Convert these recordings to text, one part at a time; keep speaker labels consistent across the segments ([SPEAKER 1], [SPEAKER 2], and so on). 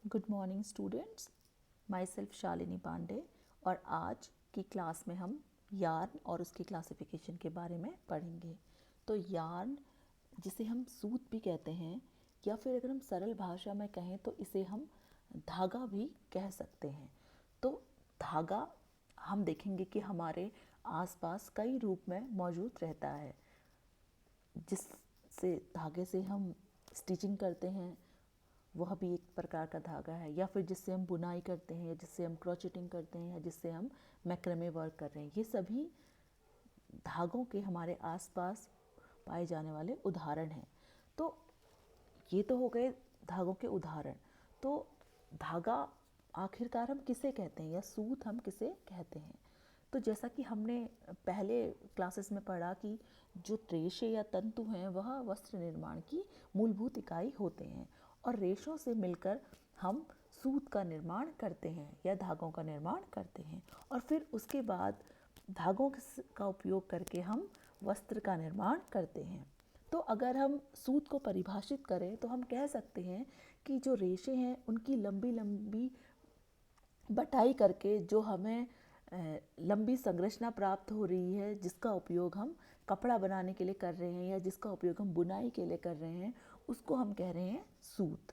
[SPEAKER 1] Good morning students, my self Shalini Pandey. और आज की क्लास में हम यार्न और उसकी क्लासिफिकेशन के बारे में पढ़ेंगे। तो यार्न, जिसे हम सूत भी कहते हैं, या फिर अगर हम सरल भाषा में कहें तो इसे हम धागा भी कह सकते हैं। तो धागा हम देखेंगे कि हमारे आसपास कई रूप में मौजूद रहता है। जिससे धागे से हम स्टिचिंग करते हैं, वह भी एक प्रकार का धागा है, या फिर जिससे हम बुनाई करते हैं, या जिससे हम क्रॉचेटिंग करते हैं, या जिससे हम मैक्रेमे वर्क कर रहे हैं। ये सभी धागों के हमारे आसपास पाए जाने वाले उदाहरण हैं। तो ये तो हो गए धागों के उदाहरण। तो धागा आखिरकार हम किसे कहते हैं, या सूत हम किसे कहते हैं? तो जैसा कि हमने पहले क्लासेस में पढ़ा कि जो रेशे या तंतु हैं वह वस्त्र निर्माण की मूलभूत इकाई होते हैं, और रेशों से मिलकर हम सूत का निर्माण करते हैं या धागों का निर्माण करते हैं, और फिर उसके बाद धागों का उपयोग करके हम वस्त्र का निर्माण करते हैं। तो अगर हम सूत को परिभाषित करें तो हम कह सकते हैं कि जो रेशे हैं उनकी लंबी लंबी बटाई करके जो हमें लंबी संरचना प्राप्त हो रही है, जिसका उपयोग हम कपड़ा बनाने के लिए कर रहे हैं या जिसका उपयोग हम बुनाई के लिए कर रहे हैं, उसको हम कह रहे हैं सूत।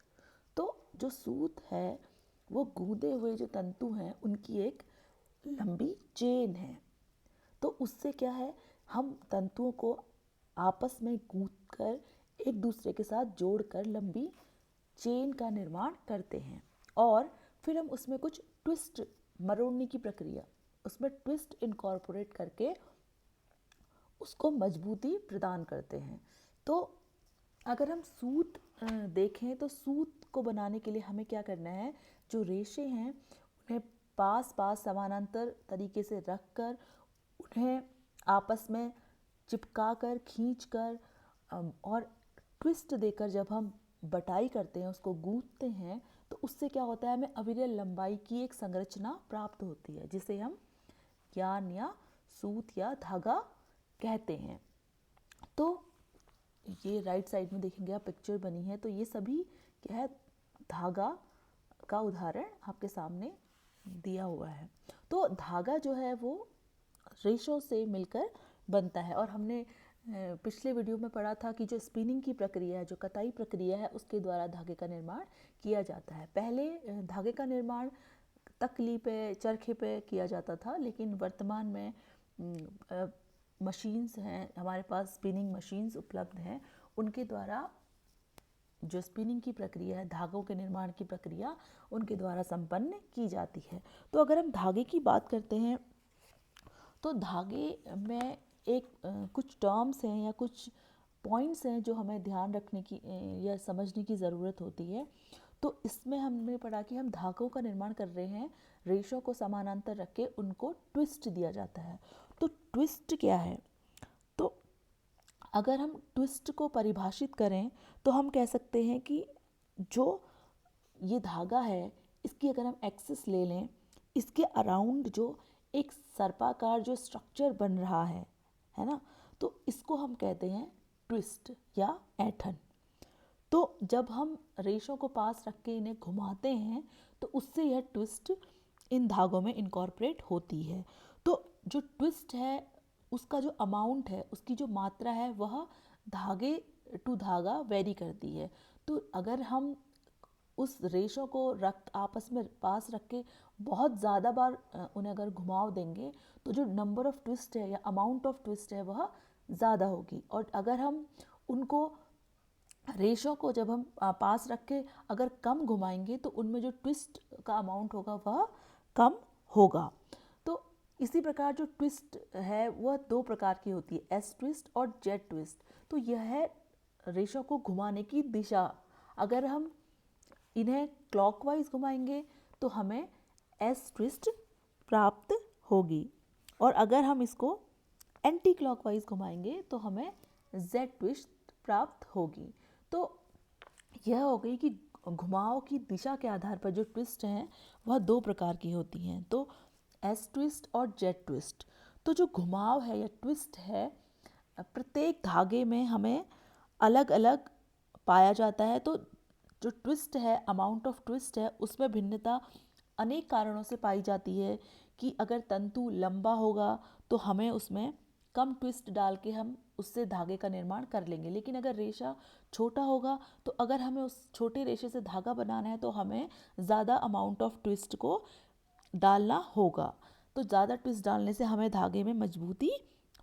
[SPEAKER 1] तो जो सूत है वो गूंदे हुए जो तंतु हैं उनकी एक लंबी चेन है। तो उससे क्या है, हम तंतुओं को आपस में गूंथकर एक दूसरे के साथ जोड़कर लंबी चेन का निर्माण करते हैं, और फिर हम उसमें कुछ ट्विस्ट, मरोड़ने की प्रक्रिया, उसमें ट्विस्ट इनकॉर्पोरेट करके उसको मजबूती प्रदान करते हैं। तो अगर हम सूत देखें तो सूत को बनाने के लिए हमें क्या करना है, जो रेशे हैं उन्हें पास पास समानांतर तरीके से रखकर उन्हें आपस में चिपका कर, खींच कर और ट्विस्ट देकर जब हम बटाई करते हैं, उसको गूंथते हैं, तो उससे क्या होता है, हमें अविरल लंबाई की एक संरचना प्राप्त होती है, जिसे हम यार्न या सूत या धागा कहते हैं। तो ये राइट साइड में देखेंगे आप, पिक्चर बनी है, तो ये सभी क्या है, धागा का उदाहरण आपके सामने दिया हुआ है। तो धागा जो है वो रेशों से मिलकर बनता है, और हमने पिछले वीडियो में पढ़ा था कि जो स्पिनिंग की प्रक्रिया है, जो कताई प्रक्रिया है, उसके द्वारा धागे का निर्माण किया जाता है। पहले धागे का निर्माण तकली पे, चरखे पे किया जाता था, लेकिन वर्तमान में मशीन्स हैं हमारे पास, स्पिनिंग मशीन्स उपलब्ध हैं, उनके द्वारा जो स्पिनिंग की प्रक्रिया है, धागों के निर्माण की प्रक्रिया, उनके द्वारा संपन्न की जाती है। तो अगर हम धागे की बात करते हैं तो धागे में एक कुछ टर्म्स हैं या कुछ पॉइंट्स हैं जो हमें ध्यान रखने की या समझने की ज़रूरत होती है। तो इसमें हमने पढ़ा कि हम धागों का निर्माण कर रहे हैं, रेशों को समानांतर रख के उनको ट्विस्ट दिया जाता है। तो ट्विस्ट क्या है? तो अगर हम ट्विस्ट को परिभाषित करें तो हम कह सकते हैं कि जो ये धागा है, इसकी अगर हम एक्सिस ले लें, इसके अराउंड जो एक सर्पाकार जो स्ट्रक्चर बन रहा है ना, तो इसको हम कहते हैं ट्विस्ट या ऐंठन। तो जब हम रेशों को पास रख के इन्हें घुमाते हैं तो उससे यह ट्विस्ट इन धागों में इनकॉर्पोरेट होती है। तो जो ट्विस्ट है उसका जो अमाउंट है, उसकी जो मात्रा है, वह धागे टू धागा वेरी करती है। तो अगर हम उस रेशों को रख आपस में पास रख के बहुत ज़्यादा बार उन्हें अगर घुमाव देंगे तो जो नंबर ऑफ़ ट्विस्ट है या अमाउंट ऑफ ट्विस्ट है वह ज़्यादा होगी, और अगर हम उनको रेशों को जब हम पास रख के अगर कम घुमाएंगे तो उनमें जो ट्विस्ट का अमाउंट होगा वह कम होगा। तो इसी प्रकार जो ट्विस्ट है वह दो प्रकार की होती है, एस ट्विस्ट और जेड ट्विस्ट। तो यह है रेशों को घुमाने की दिशा। अगर हम इन्हें क्लॉकवाइज घुमाएंगे तो हमें एस ट्विस्ट प्राप्त होगी, और अगर हम इसको एंटी क्लॉकवाइज घुमाएंगे तो हमें जेड ट्विस्ट प्राप्त होगी। तो यह हो गई कि घुमाव की दिशा के आधार पर जो ट्विस्ट हैं वह दो प्रकार की होती हैं, तो एस ट्विस्ट और जेड ट्विस्ट। तो जो घुमाव है या ट्विस्ट है, प्रत्येक धागे में हमें अलग अलग पाया जाता है। तो जो ट्विस्ट है, अमाउंट ऑफ ट्विस्ट है, उसमें भिन्नता अनेक कारणों से पाई जाती है कि अगर तंतु लंबा होगा तो हमें उसमें कम ट्विस्ट डाल के हम उससे धागे का निर्माण कर लेंगे, लेकिन अगर रेशा छोटा होगा तो अगर हमें उस छोटे रेशे से धागा बनाना है तो हमें ज़्यादा अमाउंट ऑफ ट्विस्ट को डालना होगा। तो ज़्यादा ट्विस्ट डालने से हमें धागे में मजबूती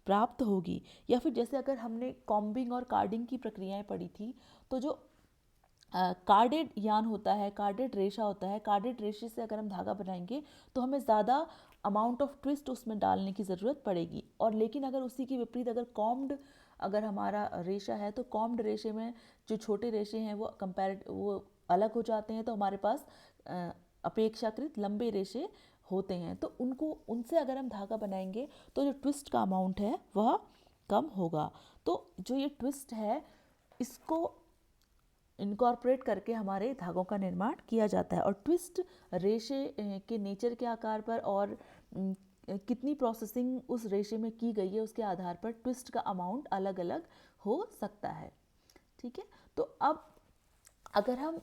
[SPEAKER 1] प्राप्त होगी। या फिर जैसे अगर हमने कॉम्बिंग और कार्डिंग की प्रक्रियाएं पढ़ी थी, तो जो कार्डेड यान होता है, कार्डेड रेशा होता है, कार्डेड रेशे से अगर हम धागा बनाएंगे तो हमें ज़्यादा अमाउंट ऑफ ट्विस्ट उसमें डालने की ज़रूरत पड़ेगी। और लेकिन अगर उसी की विपरीत अगर कॉम्ड अगर हमारा रेशा है तो कॉम्ड रेशे में जो छोटे रेशे हैं वो अलग हो जाते हैं, तो हमारे पास अपेक्षाकृत लंबे रेशे होते हैं, तो उनसे अगर हम धागा बनाएंगे तो जो ट्विस्ट का अमाउंट है वह कम होगा। तो जो ये ट्विस्ट है इसको इनकॉर्पोरेट करके हमारे धागों का निर्माण किया जाता है। और ट्विस्ट रेशे के नेचर के आकार पर और कितनी प्रोसेसिंग उस रेशे में की गई है उसके आधार पर ट्विस्ट का अमाउंट अलग अलग हो सकता है। ठीक है, तो अब अगर हम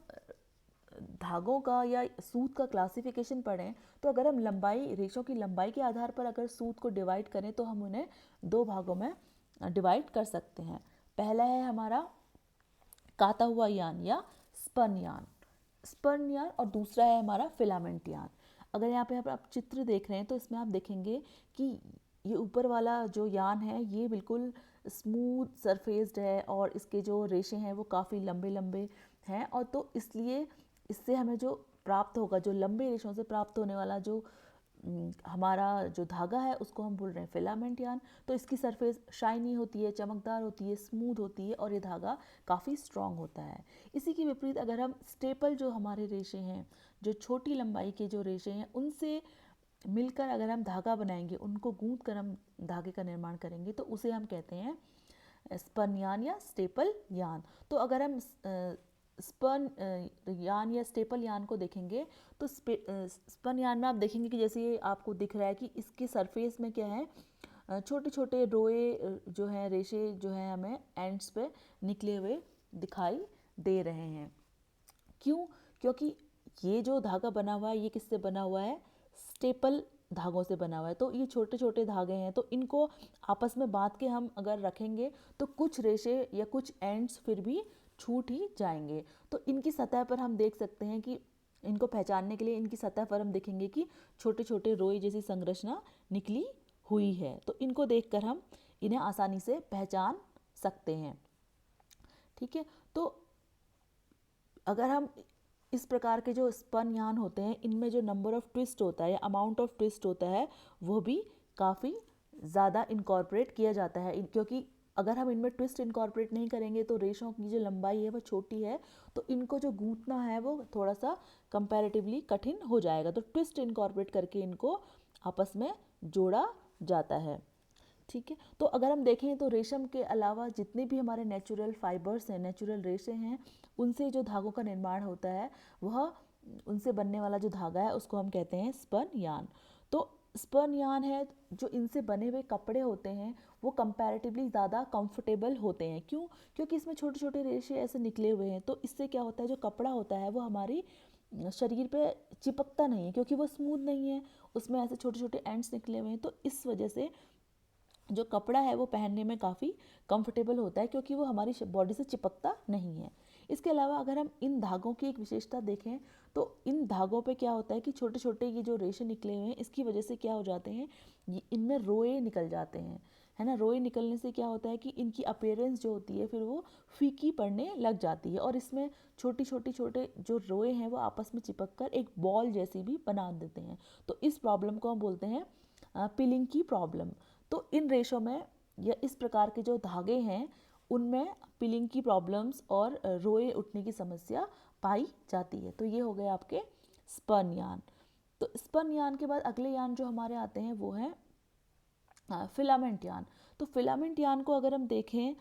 [SPEAKER 1] धागों का या सूत का क्लासिफिकेशन पढ़ें तो अगर हम लंबाई, रेशों की लंबाई के आधार पर अगर सूत को डिवाइड करें तो हम उन्हें दो भागों में डिवाइड कर सकते हैं। पहला है हमारा काता हुआ यान या स्पन यान और दूसरा है हमारा फिलामेंट यान। अगर यहाँ पे आप चित्र देख रहे हैं तो इसमें आप देखेंगे कि ये ऊपर वाला जो यान है ये बिल्कुल स्मूथ सरफेस्ड है और इसके जो रेशे हैं वो काफ़ी लंबे लंबे हैं, और तो इसलिए इससे हमें जो प्राप्त होगा, जो लंबे रेशों से प्राप्त होने वाला जो हमारा जो धागा है उसको हम बोल रहे हैं फिलामेंट यान। तो इसकी सरफेस शाइनी होती है, चमकदार होती है, स्मूथ होती है और ये धागा काफ़ी स्ट्रॉन्ग होता है। इसी के विपरीत अगर हम स्टेपल जो हमारे रेशे हैं, जो छोटी लंबाई के जो रेशे हैं, उनसे मिलकर अगर हम धागा बनाएंगे, उनको गूंथ कर हम धागे का निर्माण करेंगे तो उसे हम कहते हैं स्पन यान या स्टेपल यान। तो अगर हम स्पन यान या स्टेपल यान को देखेंगे तो स्पन यान में आप देखेंगे कि जैसे ये आपको दिख रहा है कि इसके सरफेस में क्या है, छोटे छोटे रोए जो हैं, रेशे जो हैं हमें एंड्स पे निकले हुए दिखाई दे रहे हैं। क्यों? क्योंकि ये जो धागा बना हुआ है ये किससे बना हुआ है, स्टेपल धागों से बना हुआ है। तो ये छोटे छोटे धागे हैं, तो इनको आपस में बांध के हम अगर रखेंगे तो कुछ रेशे या कुछ एंड्स फिर भी छूट ही जाएंगे। तो इनकी सतह पर हम देख सकते हैं कि इनको पहचानने के लिए इनकी सतह पर हम देखेंगे कि छोटे छोटे रोई जैसी संरचना निकली हुई है, तो इनको देखकर हम इन्हें आसानी से पहचान सकते हैं। ठीक है, तो अगर हम इस प्रकार के जो स्पन यान होते हैं इनमें जो नंबर ऑफ ट्विस्ट होता है या अमाउंट ऑफ ट्विस्ट होता है वो भी काफ़ी ज़्यादा इनकॉर्पोरेट किया जाता है, क्योंकि अगर हम इनमें ट्विस्ट इनकॉर्पोरेट नहीं करेंगे तो रेशों की जो लंबाई है वो छोटी है, तो इनको जो गूंथना है वो थोड़ा सा कंपैरेटिवली कठिन हो जाएगा। तो ट्विस्ट इनकॉर्पोरेट करके इनको आपस में जोड़ा जाता है। ठीक है, तो अगर हम देखें तो रेशम के अलावा जितने भी हमारे नेचुरल फाइबर्स हैं, नेचुरल रेशे हैं, उनसे जो धागों का निर्माण होता है वह उनसे बनने वाला जो धागा है उसको हम कहते हैं स्पन यान। तो स्पन यान है, जो इनसे बने हुए कपड़े होते हैं वो कंपैरेटिवली ज़्यादा कंफर्टेबल होते हैं। क्यों? क्योंकि इसमें छोटे छोटे रेशे ऐसे निकले हुए हैं, तो इससे क्या होता है, जो कपड़ा होता है वो हमारी शरीर पे चिपकता नहीं है, क्योंकि वो स्मूथ नहीं है, उसमें ऐसे छोटे छोटे एंड्स निकले हुए हैं। तो इस वजह से जो कपड़ा है वो पहनने में काफ़ी कंफर्टेबल होता है, क्योंकि वो हमारी बॉडी से चिपकता नहीं है। इसके अलावा अगर हम इन धागों की एक विशेषता देखें तो इन धागों पे क्या होता है कि छोटे छोटे ये जो रेशे निकले हुए हैं इसकी वजह से क्या हो जाते हैं, इनमें रोए निकल जाते हैं, है ना। रोए निकलने से क्या होता है कि इनकी अपीयरेंस जो होती है फिर वो फीकी पड़ने लग जाती है, और इसमें छोटे जो रोए हैं वो आपस में चिपक कर एक बॉल जैसी भी बना देते हैं। तो इस प्रॉब्लम को हम बोलते हैं पिलिंग की प्रॉब्लम। तो इन रेशों में या इस प्रकार के जो धागे हैं उनमें पिलिंग की प्रॉब्लम्स और रोए उठने की समस्या पाई जाती है। तो ये हो गए आपके स्पन यान। तो स्पन यान के बाद अगले यान जो हमारे आते हैं वो हैं फिलामेंट यान। तो फिलामेंट यान को अगर हम देखें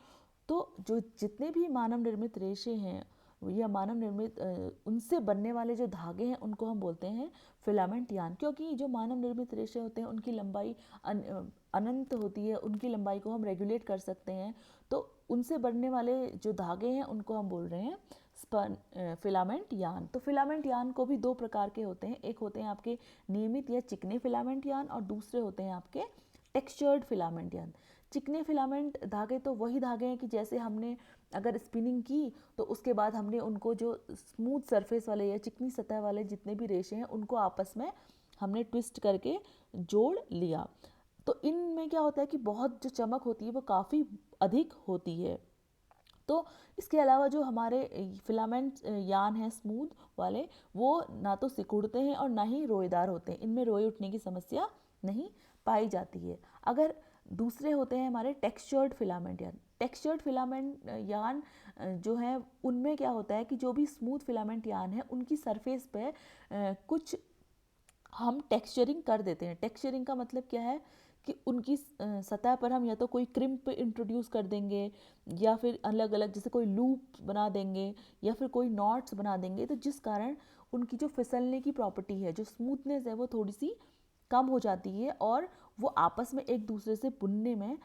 [SPEAKER 1] तो जो जितने भी मानव निर्मित रेशे हैं या मानव निर्मित उनसे बनने वाले जो धागे हैं उनको हम बोलते हैं फिलामेंट यान, क्योंकि जो मानव निर्मित रेशे होते हैं उनकी लंबाई अनंत होती है, उनकी लंबाई को हम रेगुलेट कर सकते हैं। तो उनसे बनने वाले जो धागे हैं उनको हम बोल रहे हैं फिलामेंट यान। तो फिलामेंट यान को भी दो प्रकार के होते हैं, एक होते हैं आपके नियमित या चिकने फिलामेंट यान और दूसरे होते हैं आपके टेक्सचर्ड फिलामेंट यान। चिकने फिलामेंट धागे तो वही धागे हैं कि जैसे हमने अगर स्पिनिंग की तो उसके बाद हमने उनको जो स्मूथ सरफेस वाले या चिकनी सतह वाले जितने भी रेशे हैं उनको आपस में हमने ट्विस्ट करके जोड़ लिया। तो इनमें क्या होता है कि बहुत जो चमक होती है वो काफ़ी अधिक होती है। तो इसके अलावा जो हमारे फिलामेंट यान हैं स्मूथ वाले, वो ना तो सिकुड़ते हैं और ना ही रोएदार होते हैं, इनमें रोए उठने की समस्या नहीं पाई जाती है। अगर दूसरे होते हैं हमारे टेक्सचर्ड फिलामेंट यान। टेक्सचर्ड फिलामेंट यान जो हैं उनमें क्या होता है कि जो भी स्मूथ फिलामेंट यान है उनकी सरफेस पे कुछ हम टेक्सचरिंग कर देते हैं। टेक्सचरिंग का मतलब क्या है कि उनकी सतह पर हम या तो कोई क्रिम्प इंट्रोड्यूस कर देंगे या फिर अलग अलग जैसे कोई लूप बना देंगे या फिर कोई नॉट्स बना देंगे, तो जिस कारण उनकी जो फिसलने की प्रॉपर्टी है, जो स्मूथनेस है, वो थोड़ी सी कम हो जाती है और वो आपस में एक दूसरे से बुनने में,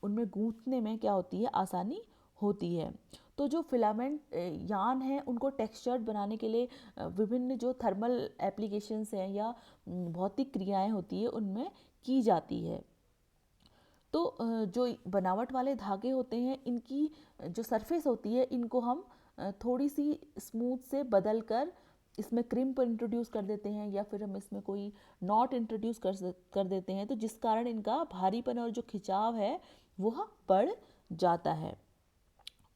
[SPEAKER 1] उनमें गूंथने में क्या होती है, आसानी होती है। तो जो फिलामेंट यान है उनको टेक्सचर्ड बनाने के लिए विभिन्न जो थर्मल एप्लीकेशंस हैं या भौतिक क्रियाएं होती है उनमें की जाती है। तो जो बनावट वाले धागे होते हैं इनकी जो सरफेस होती है इनको हम थोड़ी सी स्मूथ से बदल कर इसमें क्रिम्प इंट्रोड्यूस कर देते हैं या फिर हम इसमें कोई नॉट इंट्रोड्यूस कर देते हैं, तो जिस कारण इनका भारीपन और जो खिंचाव है वह बढ़ जाता है।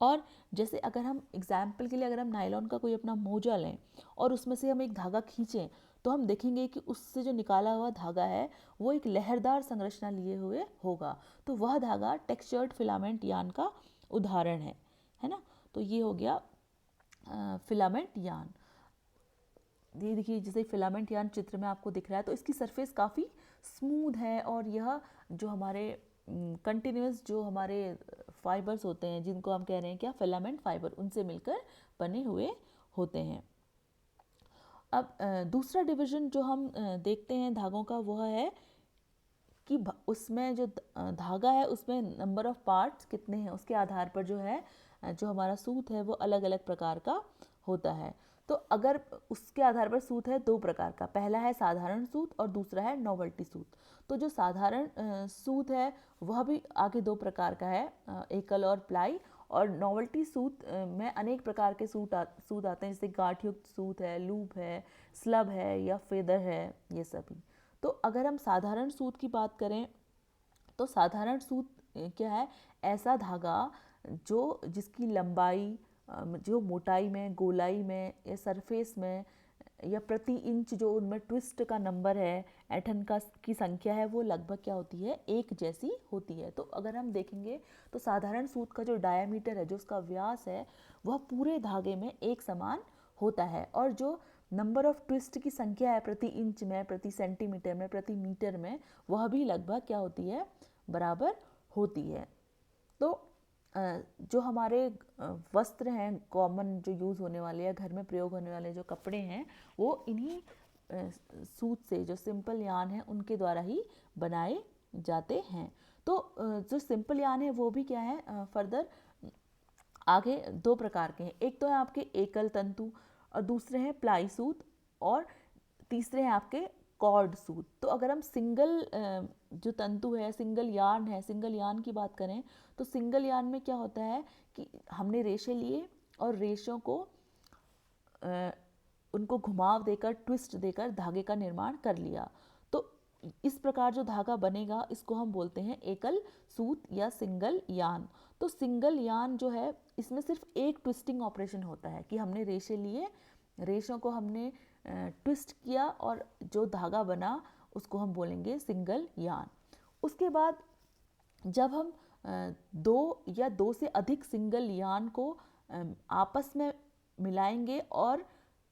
[SPEAKER 1] और जैसे अगर हम एग्जाम्पल के लिए अगर हम नायलॉन का कोई अपना मोजा लें और उसमें से हम एक धागा खींचें तो हम देखेंगे कि उससे जो निकाला हुआ धागा है वो एक लहरदार संरचना लिए हुए होगा। तो वह धागा टेक्सचर्ड फिलामेंट यान का उदाहरण है ना। तो ये हो गया फिलामेंट यान। ये देखिए जैसे फिलामेंट यान चित्र में आपको दिख रहा है तो इसकी सरफेस काफ़ी स्मूथ है और यह जो हमारे कंटिन्यूस जो हमारे फाइबर्स होते हैं जिनको हम कह रहे हैं क्या, फिलामेंट फाइबर, उनसे मिलकर बने हुए होते हैं। अब दूसरा डिवीजन जो हम देखते हैं धागों का वह है कि उसमें जो धागा है उसमें नंबर ऑफ पार्ट्स कितने हैं, उसके आधार पर जो है जो हमारा सूत है वो अलग अलग प्रकार का होता है। तो अगर उसके आधार पर सूत है दो प्रकार का, पहला है साधारण सूत और दूसरा है नोवेल्टी सूत। तो जो साधारण सूत है वह भी आगे दो प्रकार का है, एकल और प्लाई। और नोवेल्टी सूत में अनेक प्रकार के सूत आते हैं, जैसे गांठयुक्त सूत है, लूप है, स्लब है या फेदर है, ये सभी। तो अगर हम साधारण सूत की बात करें तो साधारण सूत क्या है, ऐसा धागा जो जिसकी लंबाई जो मोटाई में, गोलाई में या सरफेस में या प्रति इंच जो उनमें ट्विस्ट का नंबर है, ऐंठन का की संख्या है, वो लगभग क्या होती है, एक जैसी होती है। तो अगर हम देखेंगे तो साधारण सूत का जो डायामीटर है, जो उसका व्यास है, वह पूरे धागे में एक समान होता है और जो नंबर ऑफ ट्विस्ट की संख्या है प्रति इंच में, प्रति सेंटीमीटर में, प्रति मीटर में, वह भी लगभग क्या होती है, बराबर होती है। तो जो हमारे वस्त्र हैं कॉमन जो यूज़ होने वाले या घर में प्रयोग होने वाले जो कपड़े हैं वो इन्हीं सूत से, जो सिंपल यान है उनके द्वारा ही बनाए जाते हैं। तो जो सिंपल यान है वो भी क्या है, फर्दर आगे दो प्रकार के हैं, एक तो है आपके एकल तंतु और दूसरे हैं प्लाई सूत और तीसरे हैं आपके कॉर्ड सूत। तो अगर हम सिंगल जो तंतु है, सिंगल यार्न है, सिंगल यार्न की बात करें तो सिंगल यार्न में क्या होता है कि हमने रेशे लिए और रेशों को उनको घुमाव देकर, ट्विस्ट देकर धागे का निर्माण कर लिया। तो इस प्रकार जो धागा बनेगा इसको हम बोलते हैं एकल सूत या सिंगल यान। तो सिंगल यान जो है इसमें सिर्फ एक ट्विस्टिंग ऑपरेशन होता है कि हमने रेशे लिए, रेशों को हमने ट्विस्ट किया और जो धागा बना उसको हम बोलेंगे सिंगल यान। उसके बाद जब हम दो या दो से अधिक सिंगल यान को आपस में मिलाएंगे और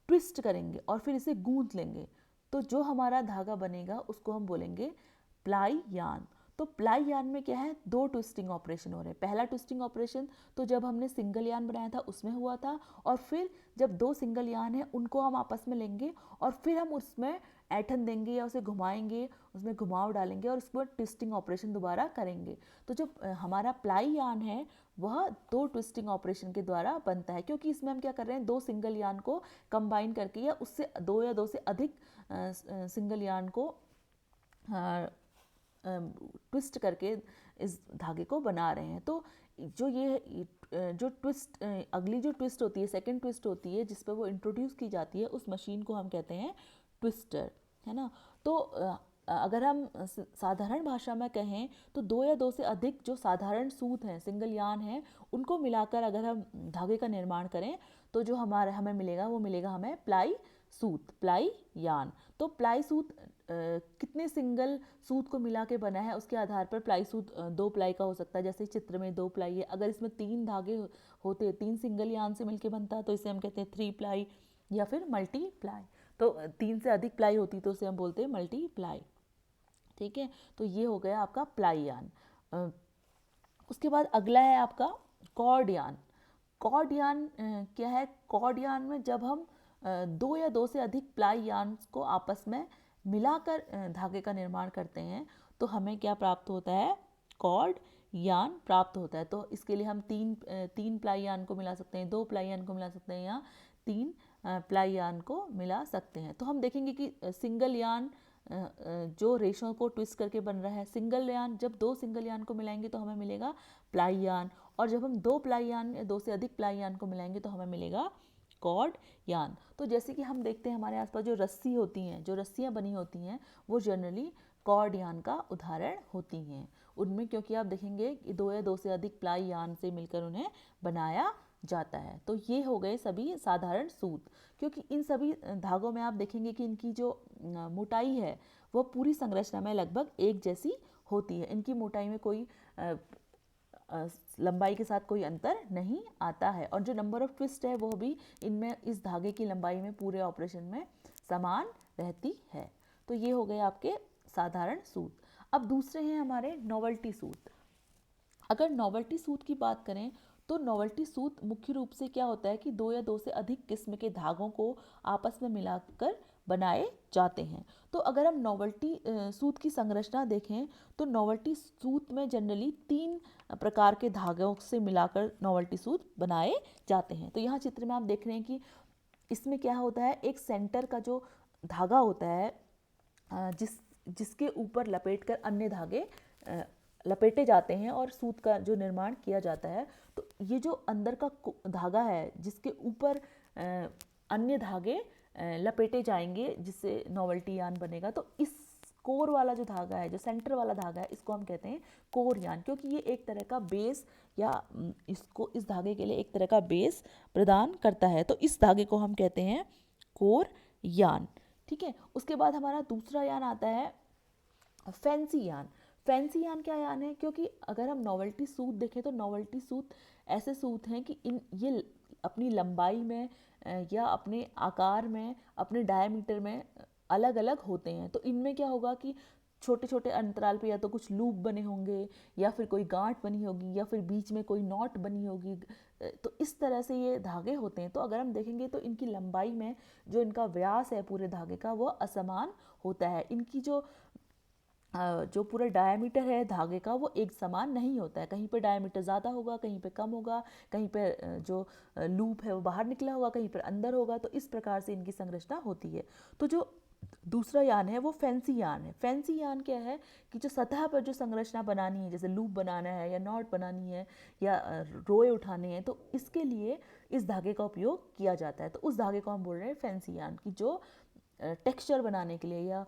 [SPEAKER 1] ट्विस्ट करेंगे और फिर इसे गूंथ लेंगे तो जो हमारा धागा बनेगा उसको हम बोलेंगे प्लाई यान। तो प्लाई यान में क्या है, 2 ट्विस्टिंग ऑपरेशन हो रहे हैं। पहला ट्विस्टिंग ऑपरेशन तो जब हमने सिंगल यान बनाया था उसमें हुआ था, और फिर जब 2 सिंगल यान है उनको हम आपस में लेंगे और फिर हम उसमें ऐंठन देंगे या उसे घुमाएंगे, उसमें घुमाव डालेंगे और उसके बाद ट्विस्टिंग ऑपरेशन दोबारा करेंगे। तो जो हमारा प्लाई यान है वह 2 ट्विस्टिंग ऑपरेशन के द्वारा बनता है, क्योंकि इसमें हम क्या कर रहे हैं, 2 सिंगल यान को कंबाइन करके या उससे 2 या 2 से अधिक सिंगल यान को ट्विस्ट करके इस धागे को बना रहे हैं। तो जो ये जो ट्विस्ट, अगली जो ट्विस्ट होती है, सेकंड ट्विस्ट होती है जिस पर वो इंट्रोड्यूस की जाती है, उस मशीन को हम कहते हैं ट्विस्टर, है ना। तो अगर हम साधारण भाषा में कहें तो 2 या 2 से अधिक जो साधारण सूत हैं, सिंगल यान हैं, उनको मिलाकर अगर हम धागे का निर्माण करें तो जो हमें मिलेगा वो मिलेगा हमें प्लाई सूत, प्लाई यान। तो प्लाई सूत कितने सिंगल सूत को मिला के बना है उसके आधार पर प्लाई सूत 2 प्लाई का हो सकता है। जैसे चित्र में 2 प्लाई है, अगर इसमें 3 धागे होते, 3 सिंगल यान से मिलके बनता है तो इसे हम कहते हैं 3 प्लाई या फिर मल्टी प्लाई। तो 3 से अधिक प्लाई होती तो उसे हम बोलते हैं मल्टी प्लाई। ठीक है, तो ये हो गया आपका प्लाई यान। उसके बाद अगला है आपका कॉर्ड यान। कॉर्ड यान क्या है, कॉर्ड यान में जब हम 2 या 2 से अधिक प्लाई यान को आपस में मिलाकर धागे का निर्माण करते हैं तो हमें क्या प्राप्त होता है, कॉर्ड यान प्राप्त होता है। तो इसके लिए हम तीन प्लाई यान को मिला सकते हैं, 2 प्लाई यान को मिला सकते हैं या 3 प्लाई यान को मिला सकते हैं। तो हम देखेंगे कि सिंगल यान जो रेशों को ट्विस्ट करके बन रहा है, सिंगल यान जब 2 सिंगल यान को मिलाएंगे तो हमें मिलेगा प्लाई यान, और जब हम 2 प्लाई यान, 2 से अधिक प्लाई यान को मिलाएंगे तो हमें मिलेगा कॉर्ड यान। तो जैसे कि हम देखते हैं हमारे आसपास जो रस्सी होती हैं, जो रस्सियाँ बनी होती हैं, वो जनरली कॉर्ड यान का उदाहरण होती हैं उनमें, क्योंकि आप देखेंगे कि 2 या 2 से अधिक प्लाई यान से मिलकर उन्हें बनाया जाता है। तो ये हो गए सभी साधारण सूत, क्योंकि इन सभी धागों में आप देखेंगे कि इनकी जो मोटाई है वो पूरी संरचना में लगभग एक जैसी होती है। इनकी मोटाई में कोई लंबाई के साथ कोई अंतर नहीं आता है, और जो नंबर ऑफ ट्विस्ट है वो भी इनमें इस धागे की लंबाई में पूरे ऑपरेशन में समान रहती है। तो ये हो गए आपके साधारण सूत। अब दूसरे हैं हमारे नॉवेल्टी सूत। अगर नॉवेल्टी सूत की बात करें तो नॉवेल्टी सूत मुख्य रूप से क्या होता है कि 2 या 2 से अधिक किस्म के धागों को आपस में मिलाकर बनाए जाते हैं। तो अगर हम नॉवेल्टी सूत की संरचना देखें तो नॉवेल्टी सूत में जनरली 3 प्रकार के धागों से मिलाकर नॉवेल्टी सूत बनाए जाते हैं। तो यहाँ चित्र में आप देख रहे हैं कि इसमें क्या होता है, एक सेंटर का जो धागा होता है जिसके ऊपर लपेटकर अन्य धागे लपेटे जाते हैं और सूत का जो निर्माण किया जाता है। तो ये जो अंदर का धागा है जिसके ऊपर अन्य धागे लपेटे जाएंगे जिससे नॉवेल्टी यान बनेगा, तो इस कोर वाला जो धागा है, जो सेंटर वाला धागा है, इसको हम कहते हैं कोर यान, क्योंकि ये एक तरह का बेस या इस धागे के लिए एक तरह का बेस प्रदान करता है। तो इस धागे को हम कहते हैं कोर यान। ठीक है, उसके बाद हमारा दूसरा यान आता है फैंसी यान। फैंसी यान क्या यान है, क्योंकि अगर हम नॉवेल्टी सूत देखें तो नॉवेल्टी सूत ऐसे सूत हैं कि ये अपनी लंबाई में या अपने आकार में, अपने डायमीटर में अलग अलग होते हैं। तो इनमें क्या होगा कि छोटे छोटे अंतराल पे या तो कुछ लूप बने होंगे या फिर कोई गांठ बनी होगी या फिर बीच में कोई नॉट बनी होगी। तो इस तरह से ये धागे होते हैं। तो अगर हम देखेंगे तो इनकी लंबाई में जो इनका व्यास है पूरे धागे का वो असमान होता है। इनकी जो पूरा डायमीटर है धागे का वो एक समान नहीं होता है। कहीं पे डायमीटर ज़्यादा होगा, कहीं पे कम होगा, कहीं पे जो लूप है वो बाहर निकला होगा, कहीं पर अंदर होगा। तो इस प्रकार से इनकी संरचना होती है। तो जो दूसरा यान है वो फैंसी यान है। फैंसी यान क्या है कि जो सतह पर जो संरचना बनानी है, जैसे लूप बनाना है या नॉट बनानी है या रोए उठाने हैं, तो इसके लिए इस धागे का उपयोग किया जाता है। तो उस धागे को हम बोल रहे हैं फैंसी यान, की जो टेक्सचर बनाने के लिए या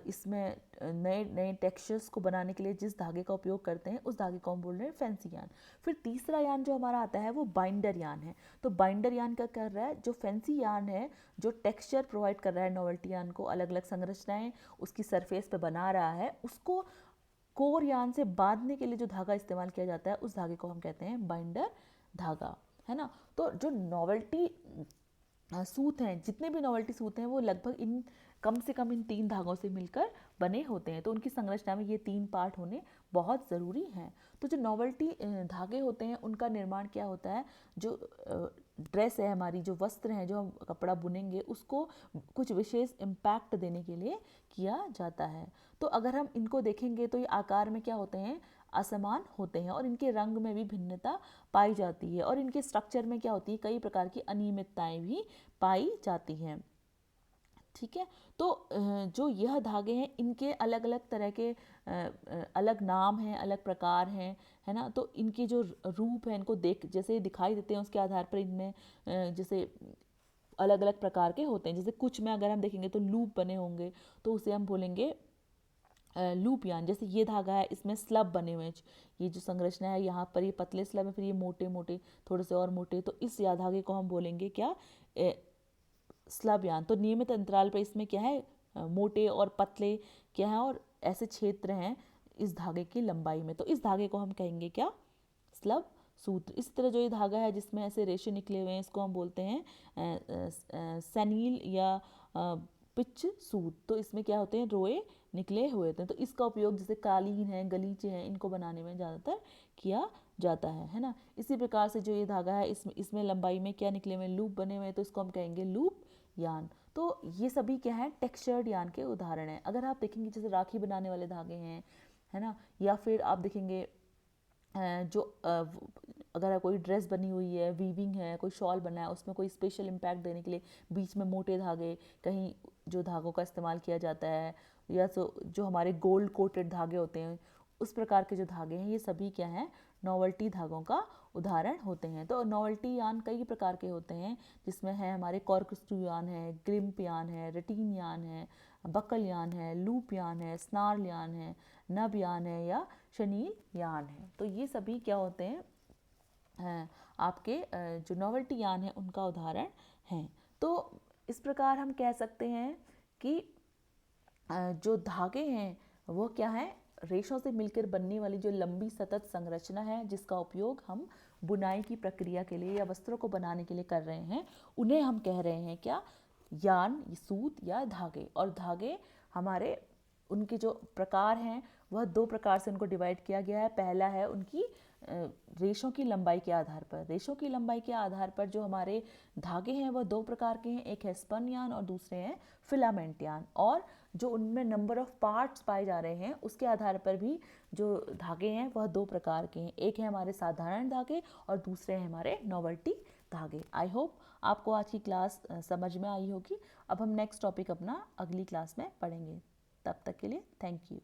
[SPEAKER 1] इसमें नए नए टेक्सचर्स को बनाने के लिए जिस धागे का उपयोग करते हैं उस धागे को हम बोल रहे हैं फैंसी यान। फिर तीसरा यान जो हमारा आता है वो बाइंडर यान है। तो बाइंडर यान क्या कर रहा है, जो फैंसी यान है जो टेक्सचर प्रोवाइड कर रहा है नोवेल्टी यान को, अलग अलग संरचनाएं उसकी सरफेस पे बना रहा है, उसको कोर यान से बांधने के लिए जो धागा इस्तेमाल किया जाता है उस धागे को हम कहते हैं बाइंडर धागा, है ना। तो जो नॉवेल्टी सूत हैं, जितने भी नॉवेल्टी सूत हैं वो लगभग इन कम से कम इन 3 धागों से मिलकर बने होते हैं। तो उनकी संरचना में ये 3 पार्ट होने बहुत ज़रूरी हैं। तो जो नॉवेल्टी धागे होते हैं उनका निर्माण क्या होता है, जो ड्रेस है हमारी, जो वस्त्र हैं, जो हम कपड़ा बुनेंगे, उसको कुछ विशेष इम्पैक्ट देने के लिए किया जाता है। तो अगर हम इनको देखेंगे तो ये आकार में क्या होते हैं, असमान होते हैं, और इनके रंग में भी भिन्नता पाई जाती है, और इनके स्ट्रक्चर में क्या होती है, कई प्रकार की अनियमितताएं भी पाई जाती हैं। ठीक है। तो जो यह धागे हैं इनके अलग अलग तरह के अलग नाम हैं, अलग प्रकार हैं, है ना। तो इनके जो रूप है, इनको देख जैसे दिखाई देते हैं उसके आधार पर इनमें जैसे अलग अलग प्रकार के होते हैं। जैसे कुछ में अगर हम देखेंगे तो लूप बने होंगे, तो उसे हम बोलेंगे लूप यान। जैसे ये धागा है, इसमें स्लब बने हुए हैं, ये जो संरचना है यहाँ पर ये पतले स्लब है, फिर ये मोटे मोटे थोड़े से और मोटे, तो इस या धागे को हम बोलेंगे क्या, स्लब यान। तो नियमित अंतराल पर इसमें क्या है, मोटे और पतले क्या है, और ऐसे क्षेत्र हैं इस धागे की लंबाई में, तो इस धागे को हम कहेंगे क्या, स्लब सूत्र। इस तरह जो ये धागा है जिसमें ऐसे रेशे निकले हुए हैं, इसको हम बोलते हैं सनील या पिच सूत। तो इसमें क्या होते हैं, रोए निकले हुए होते हैं। तो इसका उपयोग जैसे कालीन है, गलीचे हैं, इनको बनाने में ज़्यादातर किया जाता है ना। इसी प्रकार से जो ये धागा है इसमें लंबाई में क्या निकले हुए, लूप बने हुए हैं, तो इसको हम कहेंगे लूप यान। तो ये सभी क्या है, टेक्सचर्ड यान के उदाहरण हैं। अगर आप देखेंगे जैसे राखी बनाने वाले धागे हैं, है ना, या फिर आप देखेंगे जो अगर कोई ड्रेस बनी हुई है, वीविंग है, कोई शॉल बना है, उसमें कोई स्पेशल इम्पैक्ट देने के लिए बीच में मोटे धागे, कहीं जो धागों का इस्तेमाल किया जाता है, या तो जो हमारे गोल्ड कोटेड धागे होते हैं, उस प्रकार के जो धागे हैं, ये सभी क्या हैं, नॉवेल्टी धागों का उदाहरण होते हैं। तो नॉवेल्टी यान कई प्रकार के होते हैं, जिसमें है हमारे कॉर्कस्क्रू यान है, ग्रिम्प यान है, रेटिन यान है, बकल यान है, लूप यान है, स्नार्ल यान है, नब यान है, या शनील यान है। तो ये सभी क्या होते हैं, आपके जो नॉवेल्टी यान है उनका उदाहरण हैं। तो इस प्रकार हम कह सकते हैं कि जो धागे हैं वो क्या है, रेशों से मिलकर बनने वाली जो लंबी सतत संरचना है, जिसका उपयोग हम बुनाई की प्रक्रिया के लिए या वस्त्रों को बनाने के लिए कर रहे हैं, उन्हें हम कह रहे हैं क्या, यान, सूत या धागे। और धागे हमारे उनके जो प्रकार हैं वह 2 प्रकार से उनको डिवाइड किया गया है। पहला है उनकी रेशों की लंबाई के आधार पर। रेशों की लंबाई के आधार पर जो हमारे धागे हैं वह 2 प्रकार के हैं, एक है स्पन यान और दूसरे हैं फिलामेंट यान। और जो उनमें नंबर ऑफ पार्ट्स पाए जा रहे हैं उसके आधार पर भी जो धागे हैं वह 2 प्रकार के हैं, एक है हमारे साधारण धागे और दूसरे हैं हमारे नॉवेल्टी धागे। आई होप आपको आज की क्लास समझ में आई होगी। अब हम नेक्स्ट टॉपिक अपना अगली क्लास में पढ़ेंगे। तब तक के लिए थैंक यू।